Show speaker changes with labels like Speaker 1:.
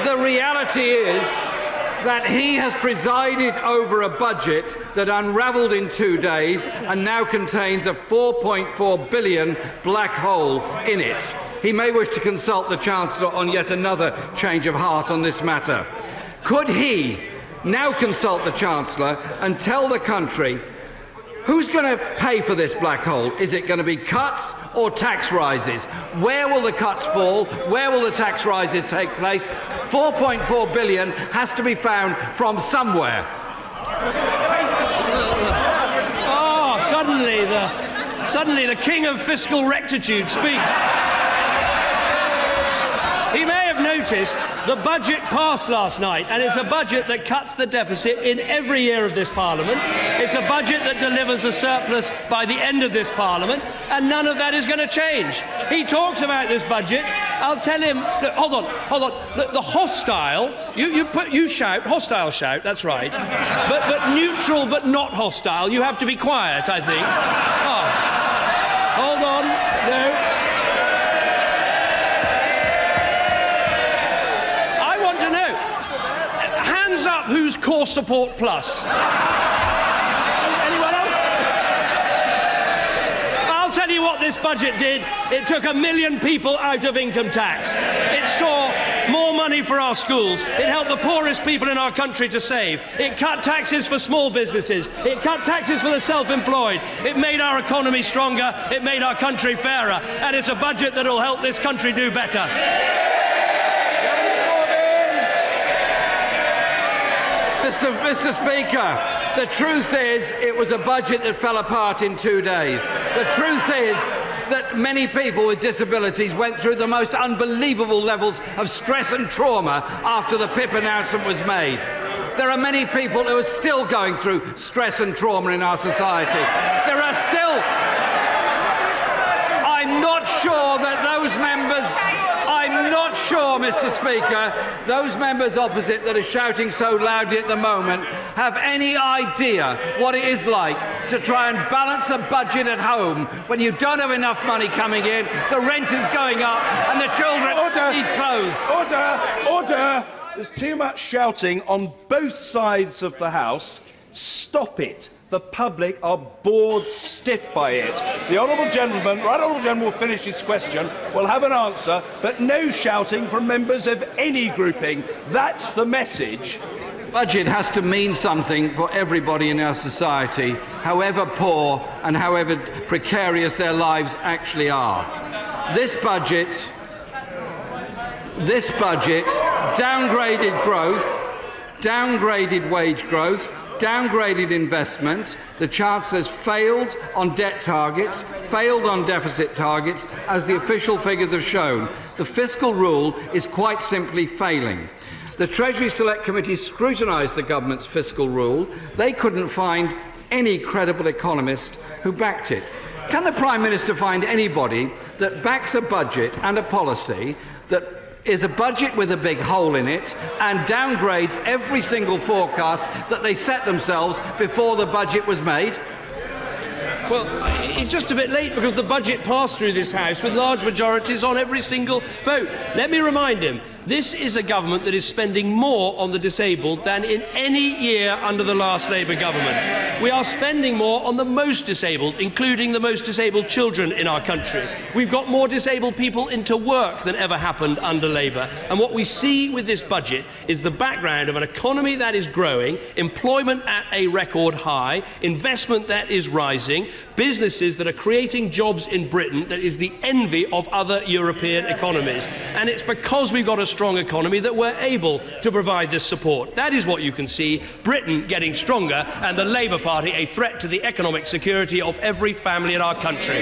Speaker 1: The reality is that he has presided over a budget that unravelled in 2 days and now contains a £4.4 billion black hole in it. He may wish to consult the Chancellor on yet another change of heart on this matter. Could he now consult the Chancellor and tell the country who's going to pay for this black hole? Is it going to be cuts or tax rises? Where will the cuts fall? Where will the tax rises take place? £4.4 billion has to be found from somewhere.
Speaker 2: Oh, suddenly the king of fiscal rectitude speaks. He may have noticed the budget passed last night, and it's a budget that cuts the deficit in every year of this Parliament. It's a budget that delivers a surplus by the end of this Parliament, and none of that is going to change. He talks about this budget. I'll tell him, look, hold on. The hostile, you shout, hostile shout, that's right. But neutral but not hostile, you have to be quiet, I think. Oh. Hold on, no. Hands up who's Core Support Plus? Anyone else? I'll tell you what this budget did. It took 1 million people out of income tax. It saw more money for our schools. It helped the poorest people in our country to save. It cut taxes for small businesses. It cut taxes for the self-employed. It made our economy stronger. It made our country fairer. And it's a budget that will help this country do better.
Speaker 1: Mr. Speaker, the truth is it was a budget that fell apart in 2 days. The truth is that many people with disabilities went through the most unbelievable levels of stress and trauma after the PIP announcement was made. There are many people who are still going through stress and trauma in our society. There are still... I'm not sure that those members... I'm not sure, Mr. Speaker, those members opposite that are shouting so loudly at the moment have any idea what it is like to try and balance a budget at home when you don't have enough money coming in, the rent is going up, and the children need clothes.
Speaker 3: Order! There's too much shouting on both sides of the House. Stop it. The public are bored stiff by it. The Honourable Gentleman, Right Honourable Gentleman will finish his question, will have an answer, but no shouting from members of any grouping. That's the message.
Speaker 1: Budget has to mean something for everybody in our society, however poor and however precarious their lives actually are. This budget downgraded growth, downgraded wage growth, downgraded investment. The Chancellor's failed on debt targets, failed on deficit targets, as the official figures have shown. The fiscal rule is quite simply failing. The Treasury Select Committee scrutinised the government's fiscal rule. They couldn't find any credible economist who backed it. Can the Prime Minister find anybody that backs a budget and a policy that is a budget with a big hole in it and downgrades every single forecast that they set themselves before the budget was made?
Speaker 2: Well, it's just a bit late because the budget passed through this House with large majorities on every single vote. Let me remind him, this is a government that is spending more on the disabled than in any year under the last Labour government. We are spending more on the most disabled, including the most disabled children in our country. We've got more disabled people into work than ever happened under Labour. And what we see with this budget is the background of an economy that is growing, employment at a record high, investment that is rising, businesses that are creating jobs in Britain that is the envy of other European economies. And it's because we've got a strong economy that we're able to provide this support. That is what you can see: Britain getting stronger and the Labour Party a threat to the economic security of every family in our country.